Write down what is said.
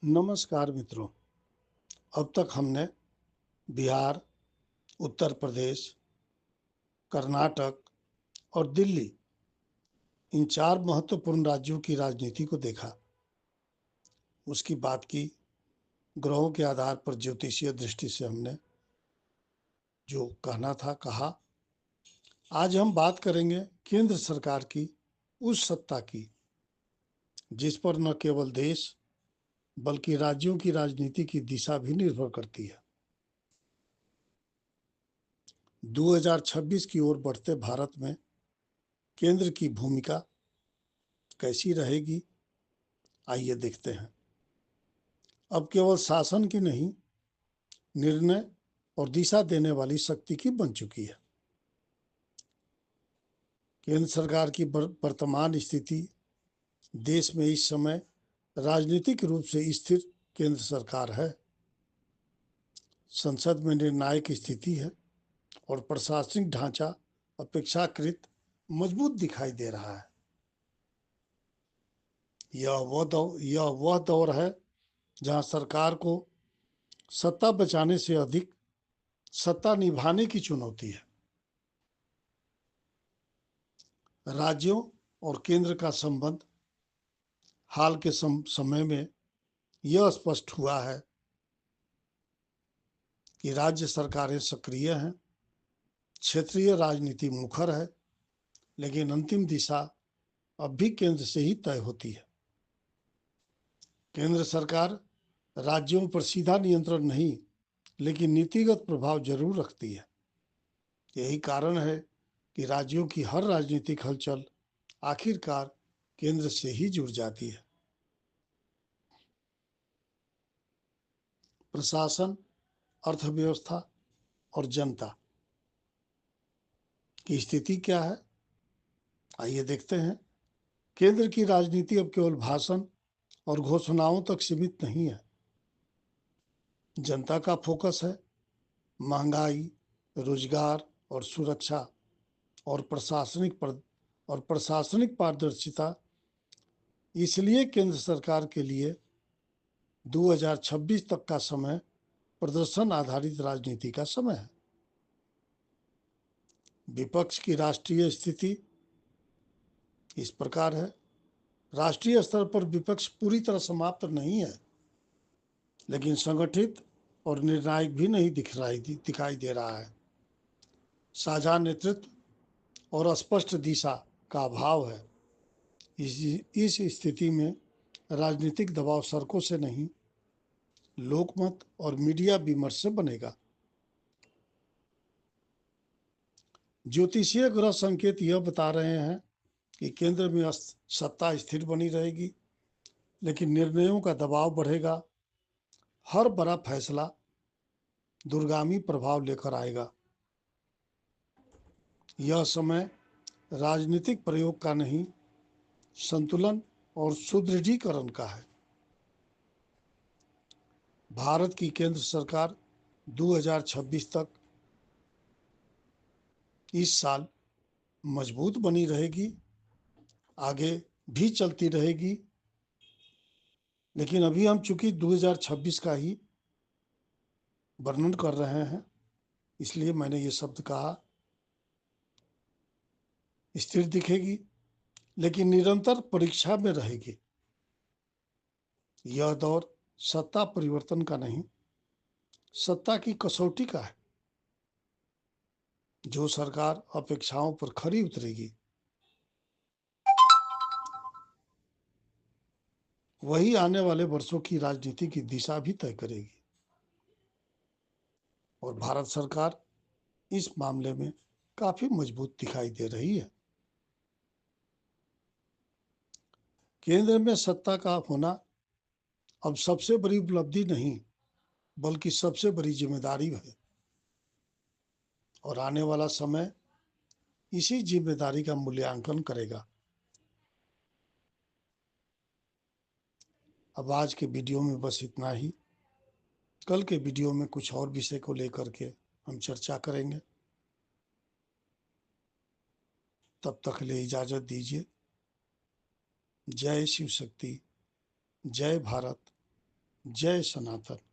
नमस्कार मित्रों। अब तक हमने बिहार, उत्तर प्रदेश, कर्नाटक और दिल्ली इन 4 महत्वपूर्ण राज्यों की राजनीति को देखा। उसकी बात की, ग्रहों के आधार पर ज्योतिषीय दृष्टि से हमने जो कहना था कहा। आज हम बात करेंगे केंद्र सरकार की उस सत्ता की जिस पर न केवल देश बल्कि राज्यों की राजनीति की दिशा भी निर्भर करती है। 2026 की ओर बढ़ते भारत में केंद्र की भूमिका कैसी रहेगी, आइए देखते हैं। अब केवल शासन की नहीं, निर्णय और दिशा देने वाली शक्ति की बन चुकी है। केंद्र सरकार की वर्तमान स्थिति देश में इस समय राजनीतिक रूप से स्थिर केंद्र सरकार है। संसद में निर्णायक स्थिति है और प्रशासनिक ढांचा अपेक्षाकृत मजबूत दिखाई दे रहा है। यह वह दौर है जहां सरकार को सत्ता बचाने से अधिक सत्ता निभाने की चुनौती है। राज्यों और केंद्र का संबंध हाल के समय में यह स्पष्ट हुआ है कि राज्य सरकारें सक्रिय हैं, क्षेत्रीय राजनीति मुखर है, लेकिन अंतिम दिशा अब भी केंद्र से ही तय होती है। केंद्र सरकार राज्यों पर सीधा नियंत्रण नहीं, लेकिन नीतिगत प्रभाव जरूर रखती है। यही कारण है कि राज्यों की हर राजनीतिक हलचल आखिरकार केंद्र से ही जुड़ जाती है। प्रशासन, अर्थव्यवस्था और जनता की स्थिति क्या है, आइए देखते हैं। केंद्र की राजनीति अब केवल भाषण और घोषणाओं तक सीमित नहीं है। जनता का फोकस है महंगाई, रोजगार और सुरक्षा और प्रशासनिक पारदर्शिता। इसलिए केंद्र सरकार के लिए 2026 तक का समय प्रदर्शन आधारित राजनीति का समय है। विपक्ष की राष्ट्रीय स्थिति इस प्रकार है। राष्ट्रीय स्तर पर विपक्ष पूरी तरह समाप्त नहीं है, लेकिन संगठित और निर्णायक भी नहीं दिखाई दे रहा है। साझा नेतृत्व और स्पष्ट दिशा का अभाव है। इस स्थिति में राजनीतिक दबाव सड़कों से नहीं, लोकमत और मीडिया विमर्श से बनेगा। ज्योतिषीय ग्रह संकेत यह बता रहे हैं कि केंद्र में सत्ता स्थिर बनी रहेगी, लेकिन निर्णयों का दबाव बढ़ेगा। हर बड़ा फैसला दूरगामी प्रभाव लेकर आएगा। यह समय राजनीतिक प्रयोग का नहीं, संतुलन और सुदृढ़ीकरण का है। भारत की केंद्र सरकार 2026 तक इस साल मजबूत बनी रहेगी, आगे भी चलती रहेगी। लेकिन अभी हम चूंकि 2026 का ही वर्णन कर रहे हैं, इसलिए मैंने ये शब्द कहा। स्थिर दिखेगी, लेकिन निरंतर परीक्षा में रहेगी। यह दौर सत्ता परिवर्तन का नहीं, सत्ता की कसौटी का है। जो सरकार अपेक्षाओं पर खरी उतरेगी, वही आने वाले वर्षों की राजनीति की दिशा भी तय करेगी। और भारत सरकार इस मामले में काफी मजबूत दिखाई दे रही है। केंद्र में सत्ता का होना अब सबसे बड़ी उपलब्धि नहीं, बल्कि सबसे बड़ी जिम्मेदारी है। और आने वाला समय इसी जिम्मेदारी का मूल्यांकन करेगा। अब आज के वीडियो में बस इतना ही। कल के वीडियो में कुछ और विषय को लेकर के हम चर्चा करेंगे। तब तक के लिए इजाजत दीजिए। जय शिव शक्ति, जय भारत, जय सनातन।